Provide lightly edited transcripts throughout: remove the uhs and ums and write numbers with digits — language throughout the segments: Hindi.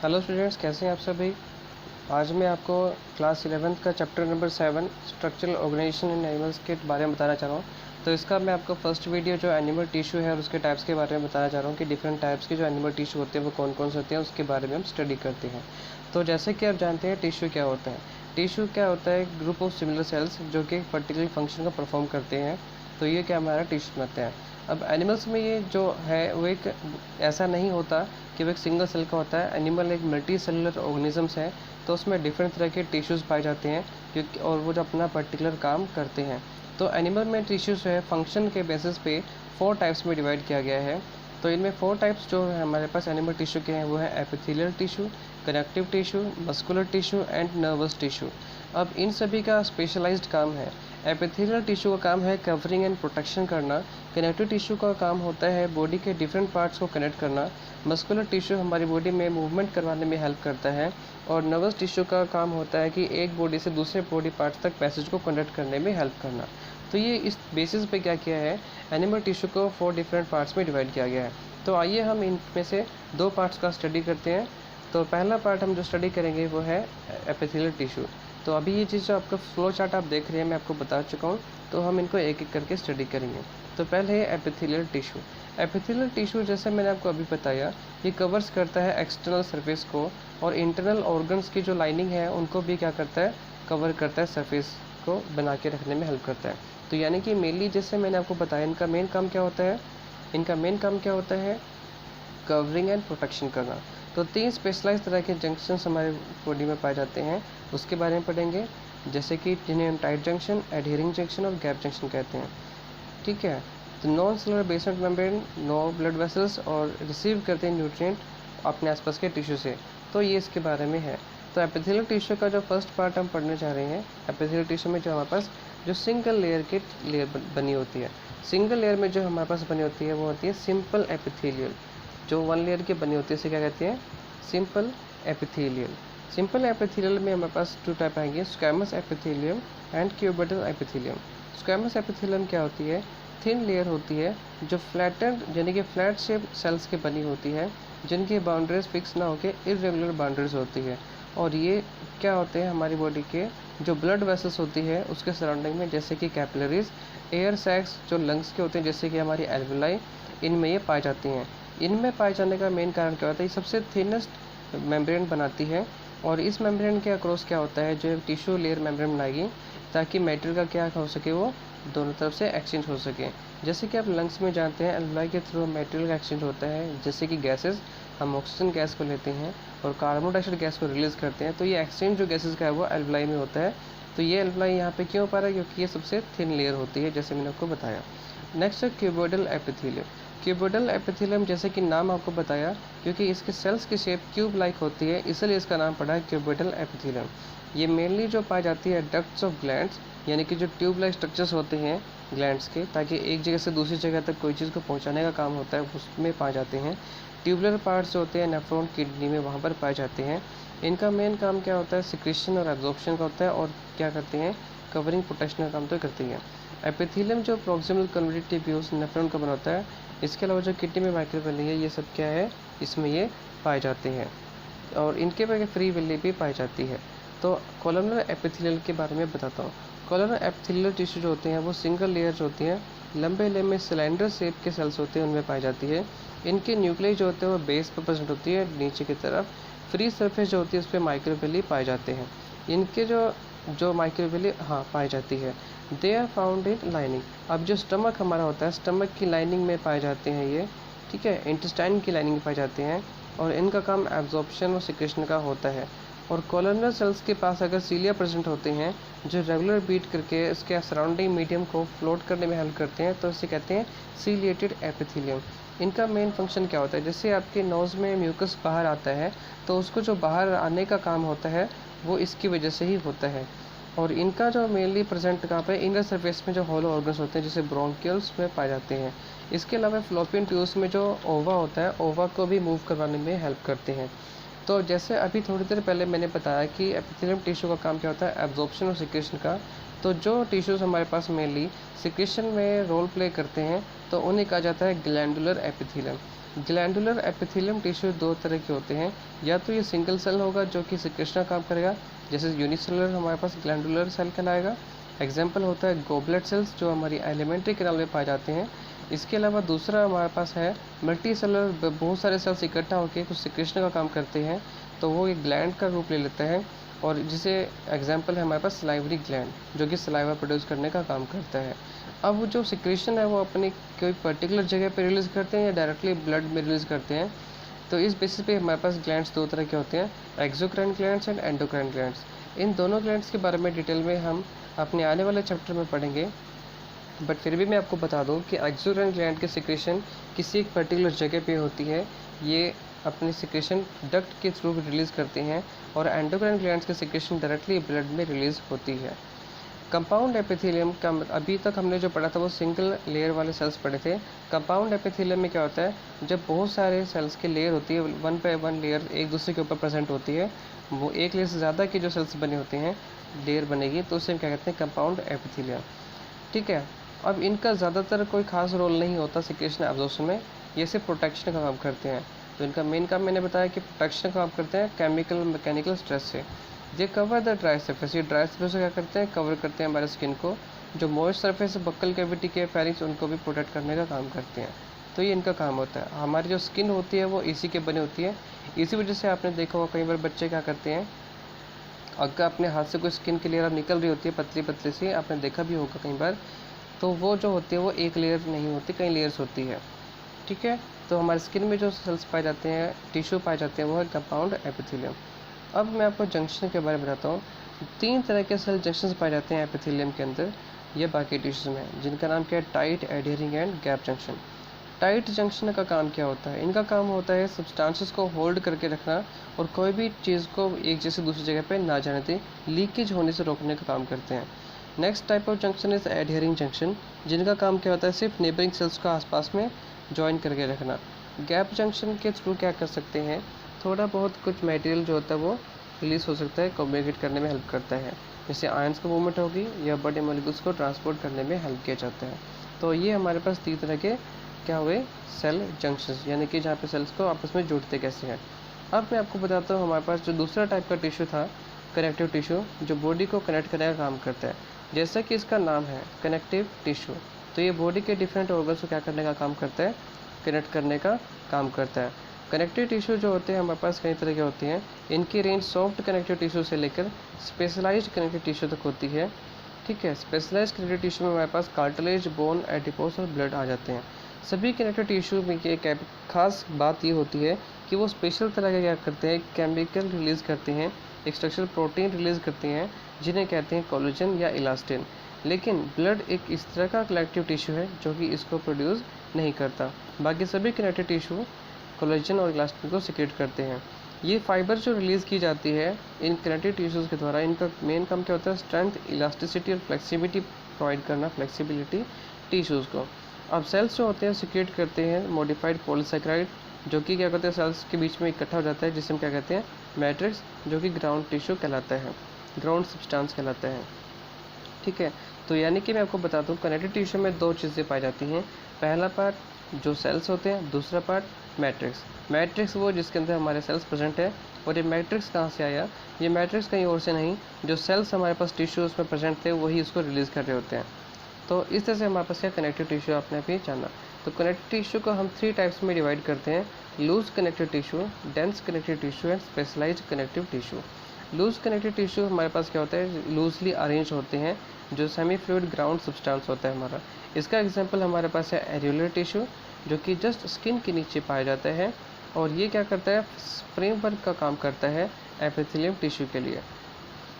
हेलो स्टूडेंट्स, कैसे हैं आप सभी। आज मैं आपको क्लास 11th का चैप्टर नंबर 7 स्ट्रक्चरल ऑर्गेनाइजेशन इन एनिमल्स के बारे में बताना चाह रहा हूँ। तो इसका मैं आपको फर्स्ट वीडियो जो एनिमल टिश्यू है और उसके टाइप्स के बारे में बताना चाह रहा हूँ कि डिफरेंट टाइप्स के जो एनिमल टिश्यू होते हैं वो कौन कौन से होते हैं, उसके बारे में हम स्टडी करते हैं। तो जैसे कि आप जानते हैं टिश्यू क्या होता है। टिश्यू क्या होता है, ग्रुप ऑफ सिमिलर सेल्स जो कि एक पर्टिकुलर फंक्शन को परफॉर्म करते हैं। तो ये क्या हमारा टिश्यू बनते हैं। अब एनिमल्स में ये जो है वो एक ऐसा नहीं होता कि वो एक सिंगल सेल का होता है। एनिमल एक मल्टी सेलुलर ऑर्गेनिजम्स है, तो उसमें डिफरेंट तरह के टिश्यूज़ पाए जाते हैं क्योंकि और वो जो अपना पर्टिकुलर काम करते हैं। तो एनिमल में टिश्यूज़ है फंक्शन के बेसिस पे 4 टाइप्स में डिवाइड किया गया है। तो इनमें 4 टाइप्स जो है हमारे पास एनिमल टिश्यू के हैं वो है epithelial tissue, connective tissue, muscular tissue and nervous tissue. अब इन सभी का स्पेशलाइज्ड काम है। एपिथेलियल टिश्यू का काम है कवरिंग एंड प्रोटेक्शन करना। कनेक्टिव टिश्यू का काम होता है बॉडी के डिफरेंट पार्ट्स को कनेक्ट करना। मस्कुलर टिश्यू हमारी बॉडी में मूवमेंट करवाने में हेल्प करता है। और नर्वस टिश्यू का काम होता है कि एक बॉडी से दूसरे बॉडी पार्ट्स तक पैसेज को कनेक्ट करने में हेल्प करना। तो ये इस बेसिस पे क्या किया है, एनिमल टिश्यू को 4 डिफरेंट पार्ट्स में डिवाइड किया गया है। तो आइए हम इनमें से 2 पार्ट्स का स्टडी करते हैं। तो पहला पार्ट हम जो स्टडी करेंगे वो है एपिथेलियल टिश्यू। तो अभी ये चीज़ जो आपका फ्लो चार्ट आप देख रहे हैं मैं आपको बता चुका हूँ, तो हम इनको एक एक करके स्टडी करेंगे। तो पहले है एपिथेलियल टिश्यू। एपिथेलियल टिश्यू जैसे मैंने आपको अभी बताया, ये कवर्स करता है एक्सटर्नल सरफेस को और इंटरनल ऑर्गन्स की जो लाइनिंग है उनको भी क्या करता है, कवर करता है, सरफेस को बना के रखने में हेल्प करता है। तो यानी कि मेनली जैसे मैंने आपको बताया इनका मेन काम क्या होता है, कवरिंग एंड प्रोटेक्शन करना। तो 3 स्पेशलाइज तरह के जंक्शंस हमारे बॉडी में पाए जाते हैं, उसके बारे में पढ़ेंगे, जैसे कि जिन्हें हम टाइट जंक्शन, एडहेरिंग जंक्शन और गैप जंक्शन कहते हैं। ठीक है। तो non cellular basement membrane, no blood vessels और रिसीव करते हैं न्यूट्रिएंट अपने आसपास के टिश्यू से। तो ये इसके बारे में है। तो एपिथेलियल टिश्यू का जो फर्स्ट पार्ट हम पढ़ने जा रहे हैं, एपिथेलियल टिश्यू में जो हमारे पास जो सिंगल लेयर बनी होती है, सिंगल लेयर में जो हमारे पास बनी होती है वो होती है सिंपल एपिथेलियल। जो 1 लेयर की बनी होती है इसे क्या कहते हैं, सिंपल एपिथेलियल। सिंपल एपिथेलियल में हमारे पास 2 टाइप आएंगे, squamous epithelium and cuboidal epithelium. Squamous epithelium क्या होती है, थिन लेयर होती है जो फ्लैटेंड यानी कि फ्लैट शेप सेल्स की बनी होती है, जिनकी बाउंड्रीज फिक्स ना होकर इरेगुलर बाउंड्रीज होती है। और ये क्या होते हैं, हमारी बॉडी के जो ब्लड वेसल्स होती है उसके सराउंडिंग में, जैसे कि कैपिलरीज, एयर सैक्स जो लंग्स के होते हैं जैसे कि हमारी एल्वेलाई, इनमें ये पाई जाती हैं। इनमें पाए जाने का मेन कारण क्या होता है, ये सबसे थिनेस्ट मेम्ब्रेन बनाती है। और इस मेम्ब्रेन के अक्रॉस क्या होता है, जो टिश्यू लेयर मेम्ब्रेन बनाएगी ताकि मेटेरियल का क्या हो सके, वो दोनों तरफ से एक्सचेंज हो सके। जैसे कि आप लंग्स में जानते हैं एल्वेलाई के थ्रू मेटेरियल का एक्सचेंज होता है, जैसे कि गैसेस, हम ऑक्सीजन गैस को लेते हैं और कार्बन डाइऑक्साइड गैस को रिलीज़ करते हैं। तो ये एक्सचेंज जो गैसेस का है वो एल्वेलाई में होता है। तो ये एल्वेलाई यहाँ पे क्यों पा रहा है, क्योंकि ये सबसे थिन लेयर होती है, जैसे मैंने आपको बताया। नेक्स्ट है क्यूबोइडल एपिथेलियम। क्यूबोइडल एपिथेलियम जैसे कि नाम आपको बताया, क्योंकि इसके सेल्स की शेप क्यूब लाइक होती है, इसलिए इसका नाम पड़ा है क्यूबोइडल एपिथेलियम। ये मेनली जो पाई जाती है डक्ट्स ऑफ ग्लैंड्स, यानी कि जो ट्यूब लाइक स्ट्रक्चर्स होते हैं ग्लैंड्स के, ताकि एक जगह से दूसरी जगह तक कोई चीज़ को पहुंचाने का काम होता है, उसमें पाए जाते हैं। ट्यूबुलर पार्ट्स होते हैं नेफ्रॉन, किडनी में, वहाँ पर पाए जाते हैं। इनका मेन काम क्या होता है, सिक्रेशन और एब्जॉर्प्शन का होता है, और क्या करते हैं, कवरिंग प्रोटेक्शन का काम तो करती है। एपिथेलियम जो प्रॉक्सिमल कन्वर्टेड ट्यूब्यूल्स नेफ्रॉन का बनाता है, इसके अलावा जो किडनी में माइक्रोविल्ली है, ये सब क्या है, इसमें ये पाए जाते हैं और इनके वजह फ्री विल्ली भी पाई जाती है। तो कॉलमनर एपिथेलियल के बारे में बताता हूँ। कॉलमनर एपिथेलियल टिश्यू जो होते हैं वो सिंगल लेयर जो होती हैं, लंबे लंबे सिलेंडर शेप के सेल्स होते हैं, उनमें पाई जाती है। इनके न्यूक्लियस जो होते हैं वो बेस पर प्रेजेंट होती है, नीचे की तरफ फ्री सरफेस जो होती है उस पर माइक्रोविल्ली पाए जाते हैं। इनके जो माइक्रोविल्ली पाई जाती है, they are found in lining. अब जो स्टमक हमारा होता है, स्टमक की लाइनिंग में पाए जाते हैं ये, ठीक है, इंटेस्टाइन की लाइनिंग में पाए जाते हैं, और इनका काम एब्जॉर्प्शन और सिक्रेशन का होता है। और कॉलमनर सेल्स के पास अगर सीलिया प्रेजेंट होते हैं जो रेगुलर बीट करके इसके सराउंडिंग मीडियम को फ्लोट करने में हेल्प करते हैं, तो इसे कहते हैं सीलिएटेड एपिथेलियम। इनका मेन फंक्शन क्या होता है, जैसे आपके नोज़ में म्यूकस बाहर आता है तो उसको जो बाहर आने का काम होता है वो इसकी वजह से ही होता है। और इनका जो मेनली प्रेजेंट कहाँ पे, इनर सरफेस में जो हॉलो ऑर्गन्स होते हैं जैसे ब्रोंकियल्स में पाए जाते हैं। इसके अलावा फ्लोपियन ट्यूब्स में जो ओवा होता है, ओवा को भी मूव करवाने में हेल्प करते हैं। तो जैसे अभी थोड़ी देर पहले मैंने बताया कि एपिथेलियम टिश्यू का काम क्या होता है, एब्जॉर्प्शन और सिक्रेशन का। तो जो टिश्यूज़ हमारे पास मेनली सिक्रेशन में रोल प्ले करते हैं तो उन्हें कहा जाता है glandular epithelium. Glandular epithelium tissue दो तरह के होते हैं, या तो ये सिंगल सेल होगा जो कि सिक्रेशन का काम करेगा, जैसे यूनिसेलुलर हमारे पास ग्लैंडुलर सेल कहलाएगा। एग्जाम्पल होता है गोबलेट सेल्स जो हमारी एलिमेंट्री कैनाल में पाए जाते हैं। इसके अलावा दूसरा हमारे पास है मल्टी सेलुलर, बहुत सारे सेल्स इकट्ठा होकर कुछ सिक्रेशन का काम करते हैं, तो वो एक ग्लैंड का रूप ले लेता है, और जिसे एग्जाम्पल है हमारे पास सलाइवरी ग्लैंड जो कि सलाइवा प्रोड्यूस करने का काम करता है। अब जो सिक्रेशन है वो अपनी कोई पर्टिकुलर जगह पे रिलीज़ करते हैं या डायरेक्टली ब्लड में रिलीज़ करते हैं। तो इस बेसिस पे हमारे पास ग्लैंड्स दो तरह के होते हैं, exocrine glands and endocrine glands. इन दोनों ग्लैंड्स के बारे में डिटेल में हम अपने आने वाले चैप्टर में पढ़ेंगे, बट फिर भी मैं आपको बता दूं कि एक्सोक्राइन ग्लैंड की सिक्रेशन किसी एक पर्टिकुलर जगह पे होती है, ये अपनी सिक्रेशन डक्ट के थ्रू रिलीज़ करते हैं, और एंडोक्राइन ग्लैंड्स की सिक्रेशन डायरेक्टली ब्लड में रिलीज़ होती है। कंपाउंड एपिथेलियम का अभी तक हमने जो पढ़ा था वो सिंगल लेयर वाले सेल्स पढ़े थे। कंपाउंड एपिथेलियम में क्या होता है, जब बहुत सारे सेल्स की लेयर होती है, वन बाय वन लेयर एक दूसरे के ऊपर प्रेजेंट होती है, वो एक लेयर से ज़्यादा की जो सेल्स बने होते हैं लेयर बनेगी, तो उसे हम क्या कहते हैं, कंपाउंड एपिथेलियम। ठीक है, अब इनका ज़्यादातर कोई खास रोल नहीं होता सिक्रेशन एब्जॉर्प्शन में, ये सिर्फ प्रोटेक्शन का काम करते हैं। तो इनका मेन काम मैंने बताया कि प्रोटेक्शन का काम करते हैं केमिकल मैकेनिकल स्ट्रेस से। ये कवर द ड्राई सरफेस, ये ड्राई सरफेस क्या करते हैं, कवर करते हैं हमारे स्किन को। जो मॉइस्ट सरफेस बक्कल कैविटी के फेरिंग्स उनको भी प्रोटेक्ट करने का काम करते हैं। तो ये इनका काम होता है। हमारी जो स्किन होती है वो इसी के बनी होती है, इसी वजह से आपने देखा होगा कई बार बच्चे क्या करते हैं, अगर अपने हाथ से कोई स्किन की लेयर निकल रही होती है पतली पतली सी, आपने देखा भी होगा कई बार, तो वो जो होती है वो एक लेयर नहीं होती, कई लेयर्स होती है। ठीक है, तो हमारी स्किन में जो सेल्स पाए जाते हैं, टिश्यू पाए जाते हैं, वो है कंपाउंड एपिथेलियम। अब मैं आपको जंक्शन के बारे में बताता हूँ। तीन तरह के सेल जंक्शन पाए जाते हैं एपिथेलियम के अंदर या बाकी टिश्यूज में, जिनका नाम क्या है, tight, adhering and gap junction. Tight junction का काम क्या होता है, इनका काम होता है सब्सटेंसेस को होल्ड करके रखना और कोई भी चीज़ को एक जैसे दूसरी जगह पे ना जाने दें, लीकेज होने से रोकने का काम करते हैं। Next type of junction is adhering junction, जिनका काम क्या होता है, सिर्फ नेबरिंग सेल्स को आसपास में ज्वाइन करके रखना। गैप जंक्शन के थ्रू क्या कर सकते हैं, थोड़ा बहुत कुछ मटेरियल जो होता है वो रिलीज हो सकता है, कम्युनिकेट करने में हेल्प करता है, जैसे आयंस का मूवमेंट होगी या बड़े मॉलिक्यूल्स को ट्रांसपोर्ट करने में हेल्प किया जाता है। तो ये हमारे पास तीन तरह के क्या हुए, सेल जंक्शंस, यानी कि जहाँ पे सेल्स को आपस में जुड़ते कैसे हैं। अब मैं आपको बताता हूँ हमारे पास जो दूसरा टाइप का टिश्यू था, कनेक्टिव टिश्यू, जो बॉडी को कनेक्ट करने का काम करता है। जैसा कि इसका नाम है कनेक्टिव टिश्यू, तो ये बॉडी के डिफरेंट ऑर्गन्स को क्या करने का काम करता है, कनेक्ट करने का काम करता है। कनेक्टिव टिश्यू जो होते हैं हमारे पास कई तरह के होते हैं, इनकी रेंज सॉफ्ट कनेक्टिव टिश्यू से लेकर स्पेशलाइज्ड कनेक्टिव टिश्यू तक होती है। ठीक है, स्पेशलाइज्ड कनेक्टिव टिश्यू में हमारे पास कार्टिलेज, बोन, एडिपोस और ब्लड आ जाते हैं। सभी कनेक्टिव टिश्यू में एक खास बात ये होती है कि वो स्पेशल तरह के क्या करते हैं, केमिकल रिलीज़ करते हैं, एक स्ट्रक्चरल प्रोटीन रिलीज़ करते हैं, जिन्हें कहते हैं कोलेजन या इलास्टिन। लेकिन ब्लड एक इस तरह का कनेक्टिव टिश्यू है जो कि इसको प्रोड्यूस नहीं करता। बाकी सभी कनेक्टिव टिश्यू कोलेजन और इलास्टिन को सिक्रेट करते हैं। ये फाइबर जो रिलीज़ की जाती है इन कनेक्टिव टिश्यूज़ के द्वारा, इनका मेन काम क्या होता है, स्ट्रेंथ, इलास्टिसिटी और फ्लेक्सिबिलिटी प्रोवाइड करना, फ्लेक्सिबिलिटी टिश्यूज़ को। अब सेल्स जो होते हैं सिक्रेट करते हैं मॉडिफाइड पॉलीसेकेराइड, जो कि क्या करते हैं, सेल्स के बीच में इकट्ठा हो जाता है, जिसे हम क्या कहते हैं, मैट्रिक्स, जो कि ग्राउंड टिश्यू कहलाता है, ग्राउंड सब्सटेंस कहलाता है। ठीक है, तो यानी कि मैं आपको बता दूं कनेक्टिव टिश्यू में दो चीज़ें पाई जाती हैं। पहला पार्ट जो सेल्स होते हैं, दूसरा पार्ट मैट्रिक्स। मैट्रिक्स वो जिसके अंदर हमारे सेल्स प्रेजेंट है, और ये मैट्रिक्स कहाँ से आया, ये मैट्रिक्स कहीं और से नहीं, जो सेल्स हमारे पास टिश्यूज़ में प्रेजेंट थे वही उसको रिलीज़ कर रहे होते हैं। तो इस तरह से हमारे पास क्या कनेक्टिव टिश्यू आपने भी जाना। तो कनेक्टिव टिश्यू को हम 3 टाइप्स में डिवाइड करते हैं, loose connective tissue, dense connective tissue and specialised connective tissue. Loose connective tissue हमारे पास क्या होता है, लूजली अरेंज होते हैं, जो सेमी फ्लूइड ग्राउंड सब्सटेंस होता है हमारा। इसका एग्जांपल हमारे पास है एरियोलर टिश्यू, जो कि जस्ट स्किन के नीचे पाया जाता है, और ये क्या करता है, फ्रेमवर्क का काम करता है एपिथेलियम टिश्यू के लिए।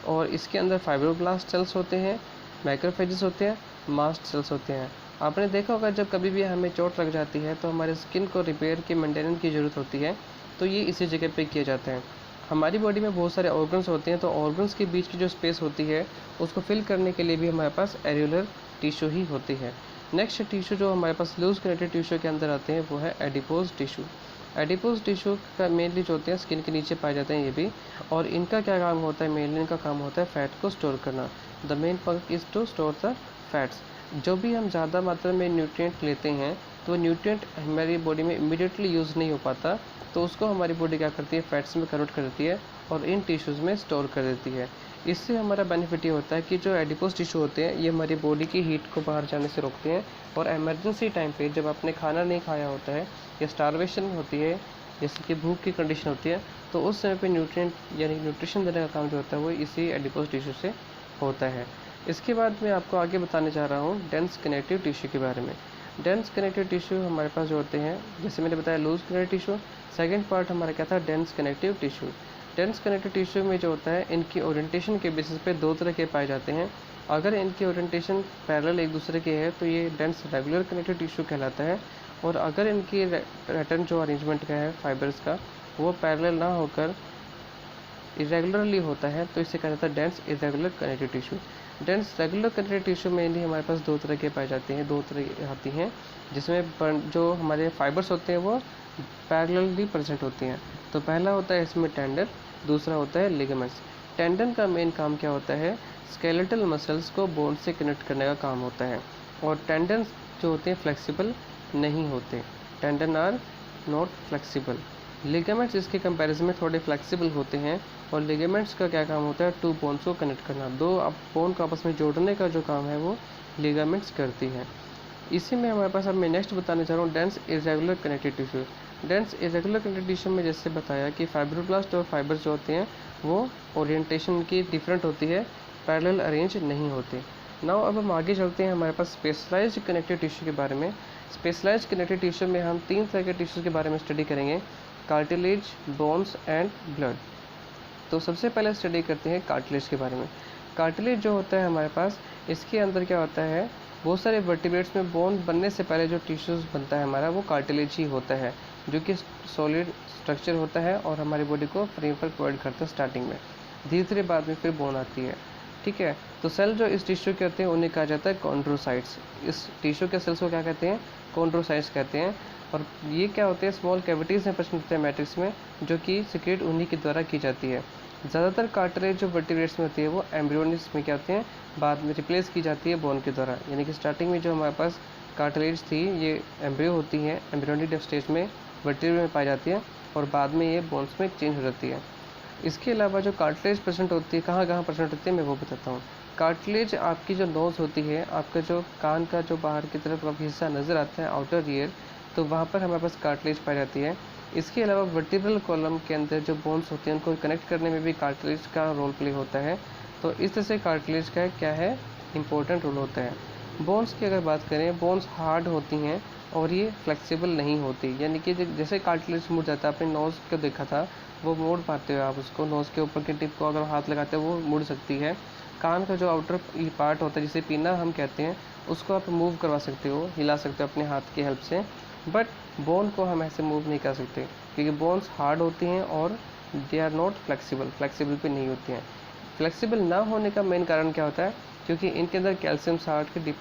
और इसके अंदर फाइब्रोब्लास्ट सेल्स होते हैं, मैक्रोफेजेस होते हैं, मास्ट सेल्स होते हैं। आपने देखा होगा जब कभी भी हमें चोट लग जाती है तो हमारे स्किन को रिपेयर की, मेंटेनेंस की ज़रूरत होती है, तो ये इसी जगह पे किए जाते हैं। हमारी बॉडी में बहुत सारे ऑर्गन्स होते हैं, तो ऑर्गन्स के बीच की जो स्पेस होती है उसको फिल करने के लिए भी हमारे पास एरियोलर टिश्यू ही होती है। नेक्स्ट टिश्यू जो हमारे पास लूज कनेक्टिव टिश्यू के अंदर आते हैं वो है एडिपोज टिश्यू। एडिपोज टिश्यू का मेनली जो होते हैं स्किन के नीचे पाए जाते हैं ये भी, और इनका क्या काम होता है, मेनली इनका काम होता है फैट को स्टोर करना। The main function is to store the fats. जो भी हम ज़्यादा मात्रा में न्यूट्रिएंट लेते हैं तो वो न्यूट्रिएंट हमारी बॉडी में इमीडिएटली यूज़ नहीं हो पाता, तो उसको हमारी बॉडी क्या करती है, फैट्स में कन्वर्ट कर देती है और इन टिश्यूज़ में स्टोर कर देती है। इससे हमारा बेनिफिट ये होता है कि जो एडिपोज टिश्यू होते हैं ये हमारी बॉडी की हीट को बाहर जाने से रोकते हैं, और इमरजेंसी टाइम पे जब आपने खाना नहीं खाया होता है या स्टारवेशन होती है, जैसे कि भूख की कंडीशन होती है, तो उस समय पे न्यूट्रिएंट यानी न्यूट्रिशन देने का काम जो होता है वो इसी एडिपोज टिश्यू से होता है। इसके बाद मैं आपको आगे बताने जा रहा हूँ डेंस कनेक्टिव टिश्यू के बारे में। डेंस कनेक्टिव टिश्यू हमारे पास जो होते हैं, जैसे मैंने बताया loose connective tissue, second part हमारा क्या था, dense connective tissue. Dense connective tissue में जो होता है इनकी ओरिएंटेशन के बेसिस पे दो तरह के पाए जाते हैं। अगर इनकी ओरिएंटेशन पैरेलल एक दूसरे के है तो ये डेंस रेगुलर कनेक्टिव टिश्यू कहलाता है, और अगर इनकी पैटर्न जो अरेंजमेंट का है फाइबर्स का वो पैरेलल ना होकर इरेगुलरली होता है तो इसे कहा जाता है dense irregular connective tissue. Dense regular connective tissue mainly हमारे पास दो तरह के पाए जाते हैं, दो तरह आती हैं, जिसमें जो हमारे फाइबर्स होते हैं वो पैरेलली प्रेजेंट होती हैं। तो पहला होता है इसमें टेंडन, दूसरा होता है लिगामेंट्स। टेंडन का मेन काम क्या होता है, स्केलेटल मसल्स को बोन से कनेक्ट करने का काम होता है, और टेंडन जो होते हैं फ्लेक्सिबल नहीं होते, tendon are not flexible. Ligaments इसके कंपैरिजन में थोड़े फ्लेक्सिबल होते हैं, और लिगामेंट्स का क्या काम होता है, टू बोन्स को कनेक्ट करना, दो बोन को आपस में जोड़ने का जो काम है वो लिगामेंट्स करती हैं। इसी में हमारे पास अब मैं नेक्स्ट बताने जा रहा हूँ dense irregular connective tissue. Dense irregular connective tissue में जैसे बताया कि फाइब्रोब्लास्ट और फाइबर्स जो होते हैं वो ओरिएंटेशन की डिफरेंट होती है, पैरेलल अरेंज नहीं होते। नाउ अब हम आगे चलते हैं हमारे पास स्पेशलाइज्ड कनेक्टिव टिश्यू के बारे में। स्पेशलाइज्ड कनेक्टिव टिश्यू में हम तीन तरह के टिश्यूज़ के बारे में स्टडी करेंगे, कार्टिलेज, बोन्स एंड ब्लड। तो सबसे पहले स्टडी करते हैं कार्टिलेज के बारे में। कार्टिलेज जो होता है हमारे पास, इसके अंदर क्या होता है, बहुत सारे वर्टिब्रेट्स में बोन बनने से पहले जो टिश्यूज़ बनता है हमारा वो कार्टिलेज ही होता है, जो कि सॉलिड स्ट्रक्चर होता है और हमारी बॉडी को फ्रेमवर्क प्रोवाइड करता है स्टार्टिंग में, धीरे धीरे बाद में फिर बोन आती है। ठीक है, तो सेल जो इस टिश्यू के होते हैं उन्हें कहा जाता है कॉन्ड्रोसाइट्स। इस टिश्यू के सेल्स को क्या कहते हैं, कॉन्ड्रोसाइट्स कहते हैं। और ये क्या होते हैं, स्मॉल कैविटीज़ में प्रेजेंट होते हैं मैट्रिक्स में, जो कि सिक्रेट उन्हीं के द्वारा की जाती है। ज़्यादातर कार्टिलेज जो वर्टिब्रेट्स में होती है वो एम्ब्रियोनिस में क्या होते हैं, बाद में रिप्लेस की जाती है बोन के द्वारा। यानी कि स्टार्टिंग में जो हमारे पास कार्टिलेज थी ये एम्ब्रियो होती हैं, एम्ब्रियोनिक स्टेज में वर्टिब्रेट में पाई जाती है, और बाद में ये बोन्स में चेंज हो जाती है। इसके अलावा जो कार्टिलेज प्रेजेंट होती है, कहाँ कहाँ प्रेजेंट होती है मैं वो बताता हूँ। कार्टिलेज आपकी जो नोज़ होती है, आपका जो कान का जो बाहर की तरफ का हिस्सा नज़र आता है आउटर ईयर, तो वहाँ पर हमारे पास कार्टिलेज पाई जाती है। इसके अलावा वर्टिब्रल कॉलम के अंदर जो बोन्स होते हैं उनको कनेक्ट करने में भी कार्टिलेज का रोल प्ले होता है। तो इस तरह से कार्टिलेज का क्या है, इम्पोर्टेंट रोल होता है। बोन्स की अगर बात करें, बोन्स हार्ड होती हैं और ये फ्लेक्सिबल नहीं होती, यानी कि जैसे कार्टिलेज मुड़ जाता है, आपने नोज़ को देखा था, वो मोड़ पाते हो आप उसको, नोज़ के ऊपर की टिप को अगर हाथ लगाते हो वो मुड़ सकती है। कान का जो आउटर पार्ट होता है जिसे पीना हम कहते हैं, उसको आप मूव करवा सकते हो, हिला सकते हो अपने हाथ की हेल्प से, बट बोन को हम ऐसे मूव नहीं कर सकते, क्योंकि बोन्स हार्ड होती हैं और they are not flexible, flexible भी नहीं होती हैं। फ्लेक्सिबल ना होने का मेन कारण क्या होता है, क्योंकि इनके अंदर कैल्शियम साल्ट के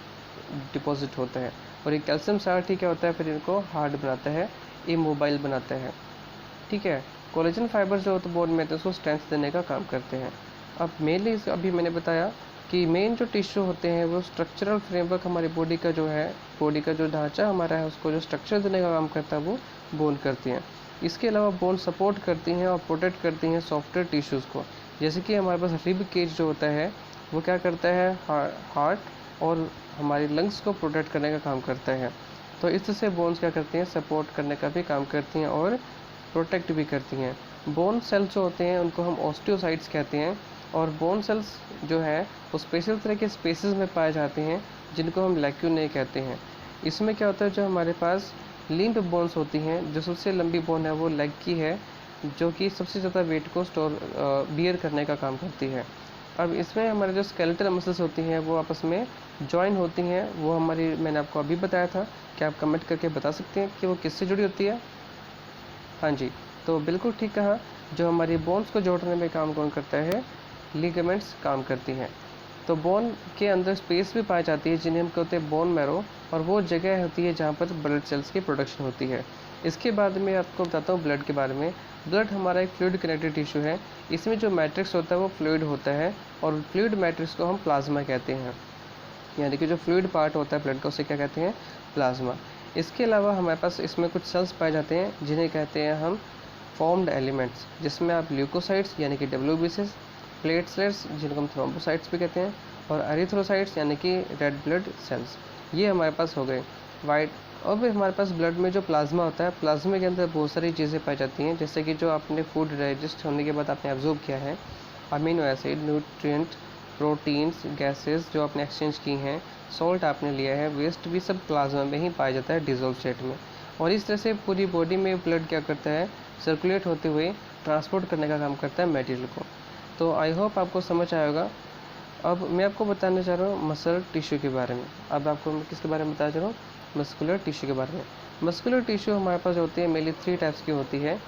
डिपॉजिट होता है, और ये कैल्शियम साल्ट ही क्या होता है, फिर इनको हार्ड बनाता है, इमोबाइल बनाता है। ठीक है, कोलेजन फाइबर्स जो होते हैं बोन में, तो उसको स्ट्रेंथ देने का काम करते हैं। अब मेनली अभी मैंने बताया कि मेन जो टिश्यू होते हैं वो स्ट्रक्चरल फ्रेमवर्क हमारी बॉडी का जो है, बॉडी का जो ढांचा हमारा है उसको जो स्ट्रक्चर देने का काम करता है वो बोन करती हैं। इसके अलावा बोन सपोर्ट करती हैं और प्रोटेक्ट करती हैं सॉफ्टवेयर टिश्यूज़ को, जैसे कि हमारे पास रिब केज जो होता है वो क्या करता है, हार्ट और हमारी लंग्स को प्रोटेक्ट करने का काम करता है। तो इस तरह से बोन्स क्या करती हैं, सपोर्ट करने का भी काम करती हैं और प्रोटेक्ट भी करती हैं। बोन सेल्स जो होते हैं उनको हम ऑस्टियोसाइट्स कहते हैं, और बोन सेल्स जो है वो स्पेशल तरह के स्पेसेस में पाए जाते हैं जिनको हम लैक्यूनाe कहते हैं। इसमें क्या होता है, जो हमारे पास लिम्ब बोन्स होती हैं, जो सबसे लंबी बोन है वो लेग की है, जो कि सबसे ज़्यादा वेट को बियर करने का काम करती है। अब इसमें हमारे जो स्केलेटल मसल्स होती हैं वो आपस में जॉइन होती हैं, वो हमारी, मैंने आपको अभी बताया था, कि आप कमेंट करके बता सकते हैं कि वो किससे जुड़ी होती है। हाँ जी, तो बिल्कुल ठीक कहा, जो हमारी बोन्स को जोड़ने में काम कौन करता है, लिगामेंट्स काम करती हैं। तो बोन के अंदर स्पेस भी पाई जाती है जिन्हें हम कहते हैं बोन मैरो, और वो जगह होती है जहाँ पर ब्लड सेल्स की प्रोडक्शन होती है। इसके बाद में आपको बताता हूँ ब्लड के बारे में। ब्लड हमारा एक फ्लूइड कनेक्टिव टिश्यू है, इसमें जो मैट्रिक्स होता है वो फ्लूइड होता है, और फ्लूइड मैट्रिक्स को हम प्लाज्मा कहते हैं, यानी कि जो फ्लूइड पार्ट होता है ब्लड का उसे क्या कहते हैं, प्लाज्मा। इसके अलावा हमारे पास इसमें कुछ सेल्स पाए जाते हैं जिन्हें कहते हैं हम फॉर्म्ड एलिमेंट्स, जिसमें आप ल्यूकोसाइट्स यानी कि WBCs, प्लेटलेट्स जिनको हम थ्रोम्बोसाइट्स भी कहते हैं, और एरिथ्रोसाइट्स यानी कि रेड ब्लड सेल्स, ये हमारे पास हो गए। वाइट अब हमारे पास ब्लड में जो प्लाज्मा होता है, प्लाज्मा के अंदर बहुत सारी चीज़ें पाई जाती हैं, जैसे कि जो आपने फूड डाइजेस्ट होने के बाद आपने ऑब्जर्व किया है, amino acid, nutrient, proteins, gases जो आपने एक्सचेंज की हैं, सॉल्ट आपने लिया है, वेस्ट भी सब प्लाज्मा में ही पाया जाता है डिजोल्व स्टेट में। और इस तरह से पूरी बॉडी में ब्लड क्या करता है, सर्कुलेट होते हुए ट्रांसपोर्ट करने का काम करता है मटेरियल को। तो आई होप आपको समझ आया होगा। अब मैं आपको बताने जा रहा हूँ मसल टिश्यू के बारे में। अब आपको मैं किसके बारे में बताना चाह रहा हूँ, मस्कुलर टिश्यू के बारे में। मस्कुलर टिश्यू हमारे पास होती है मेनली 3 टाइप्स की होती है।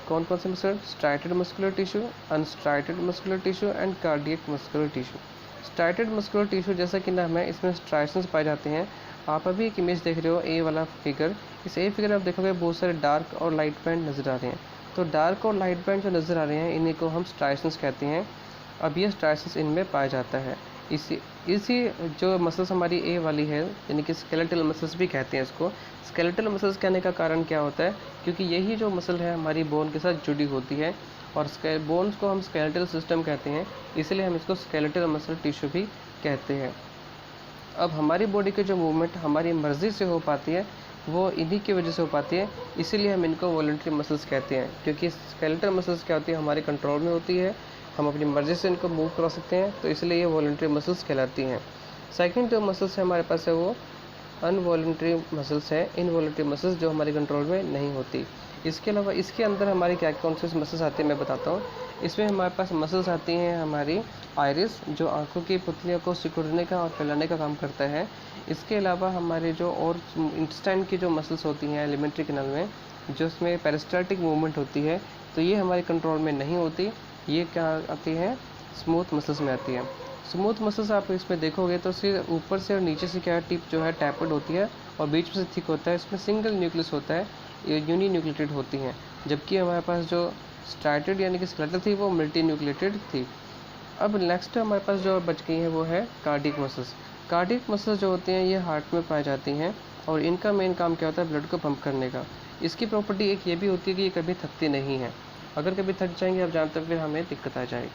कौन कौन से muscle? Striated muscular tissue, unstriated muscular tissue and cardiac muscular tissue. Striated muscular tissue जैसा कि नाम है, इसमें स्ट्राइशंस पाए जाते हैं। आप अभी एक इमेज देख रहे हो, ए वाला फिगर। इस ए फिगर में आप देखोगे बहुत सारे डार्क और लाइट बैंड नज़र आ रहे हैं। तो डार्क और लाइट बैंड जो नज़र आ रहे हैं, इन्हीं को हम स्ट्राइशंस कहते हैं। अब ये स्ट्राइशंस इनमें पाया जाता है। इसी जो मसल्स हमारी ए वाली है, यानी कि स्केलेटल मसल्स भी कहते हैं इसको। स्केलेटल मसल्स कहने का कारण क्या होता है, क्योंकि यही जो मसल है हमारी बोन के साथ जुड़ी होती है, और बोन्स को हम स्केलेटल सिस्टम कहते हैं, इसलिए हम इसको स्केलेटल मसल टिश्यू भी कहते हैं। अब हमारी बॉडी की जो मूवमेंट हमारी मर्ज़ी से हो पाती है, वो इन्हीं की वजह से हो पाती है, इसीलिए हम इनको वॉलंटरी मसल्स कहते हैं। क्योंकि स्केलेटल मसल्स क्या होती है, हमारे कंट्रोल में होती है, हम अपनी मर्ज़ी से इनको मूव करा सकते हैं, तो इसलिए ये वॉलंटरी मसल्स कहलाती हैं। सेकंड जो मसल्स है हमारे पास है वो अनवॉलंटरी मसल्स है, इनवॉलंटरी मसल्स जो हमारे कंट्रोल में नहीं होती। इसके अलावा इसके अंदर हमारी क्या कौन से मसल्स आते हैं मैं बताता हूँ। इसमें हमारे पास मसल्स आती हैं हमारी आइरिस, जो आंखों की पुतलियों को सिकुड़ने का और फैलाने का काम करता है। इसके अलावा हमारे जो और इंटेस्टाइन की जो मसल्स होती हैं एलिमेंट्री कैनाल में, जो उसमें पेरिस्टाल्टिक मूवमेंट होती है, तो ये हमारे कंट्रोल में नहीं होती। ये क्या आती है, स्मूथ मसल्स में आती है। स्मूथ मसल्स आप इसमें देखोगे तो सिर्फ ऊपर से और नीचे से क्या टिप जो है टैपर्ड होती है, और बीच में से थिक होता है। इसमें सिंगल न्यूक्लियस होता है, ये यूनी न्यूक्लिएटेड होती हैं। जबकि हमारे पास जो स्ट्राइटेड यानी कि स्केलेटल थी, वो मल्टी न्यूक्लिएटेड थी। अब नेक्स्ट हमारे पास जो बच गई है वो है कार्डियक मसल्स। कार्डियक मसल्स जो होती हैं ये हार्ट में पाई जाती हैं, और इनका मेन काम क्या होता है, ब्लड को पंप करने का। इसकी प्रॉपर्टी एक ये भी होती है कि ये कभी थकती नहीं है। अगर कभी थक जाएंगे आप जानते हो, फिर हमें दिक्कत आ जाएगी।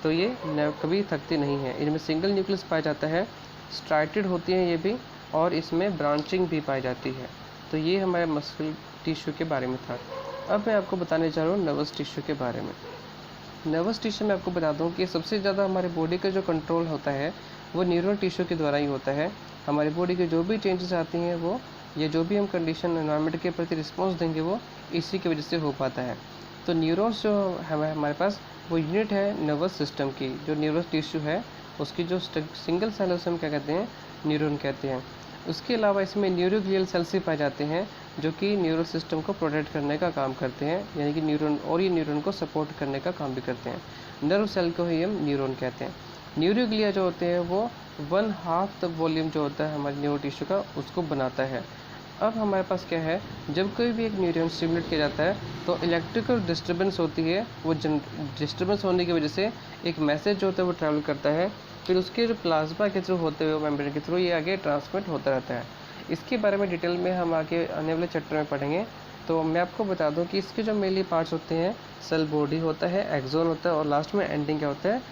तो ये कभी थकती नहीं है। इनमें सिंगल न्यूक्लियस पाया जाता है, स्ट्राइटेड होती हैं ये भी, और इसमें ब्रांचिंग भी पाई जाती है। तो ये हमारे मसल टिश्यू के बारे में था। अब मैं आपको बताने जा रहा हूँ नर्वस टिश्यू के बारे में। नर्वस टिश्यू में आपको बता दूँ कि सबसे ज़्यादा हमारे बॉडी का जो कंट्रोल होता है वो न्यूरल टिश्यू के द्वारा ही होता है। हमारी बॉडी के जो भी चेंजेस आती हैं वो, या जो भी हम कंडीशन एनवायरनमेंट के प्रति रिस्पॉन्स देंगे, वो इसी की वजह से हो पाता है। तो न्यूरॉन्स जो है हमारे पास, वो यूनिट है नर्वस सिस्टम की। जो न्यूरल टिश्यू है उसकी जो सिंगल सेल है उसे हम क्या कहते हैं, न्यूरॉन कहते हैं। उसके अलावा इसमें न्यूरोग्लियल सेल्स भी पाए जाते हैं, जो कि न्यूरल सिस्टम को प्रोटेक्ट करने का काम करते हैं, यानी कि न्यूरॉन, और ये न्यूरॉन को सपोर्ट करने का काम भी करते हैं। नर्व सेल को ही हम न्यूरॉन कहते हैं। न्यूरोग्लिया जो होते हैं वो 1/2 द वॉल्यूम जो होता है हमारे न्यूरो टिश्यू का, उसको बनाता है। अब हमारे पास क्या है, जब कोई भी एक न्यूरॉन स्टिमुलेट किया जाता है तो इलेक्ट्रिकल डिस्टर्बेंस होती है। वो डिस्टर्बेंस होने की वजह से एक मैसेज जो होता है वो ट्रैवल करता है, फिर उसके जो प्लाज्मा के थ्रू होते हुए मेम्ब्रेन के थ्रू ये आगे ट्रांसमिट होता रहता है। इसके बारे में डिटेल में हम आगे आने वाले चैप्टर में पढ़ेंगे। तो मैं आपको बता दूं कि इसके जो मेनली पार्ट्स होते हैं, सेल बॉडी होता है, एक्सोन होता है, और लास्ट में एंडिंग क्या होता है,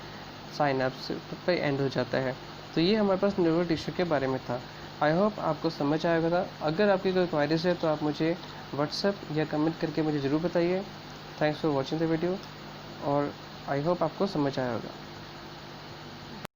साइनेप्स पर एंड हो जाता है। तो ये हमारे पास न्यूरल टिश्यू के बारे में था। आई होप आपको समझ आएगा था। अगर आपकी कोई क्वारीज है तो आप मुझे व्हाट्सएप या कमेंट करके मुझे ज़रूर बताइए। Thanks for watching the video, और आई होप आपको समझ आया होगा।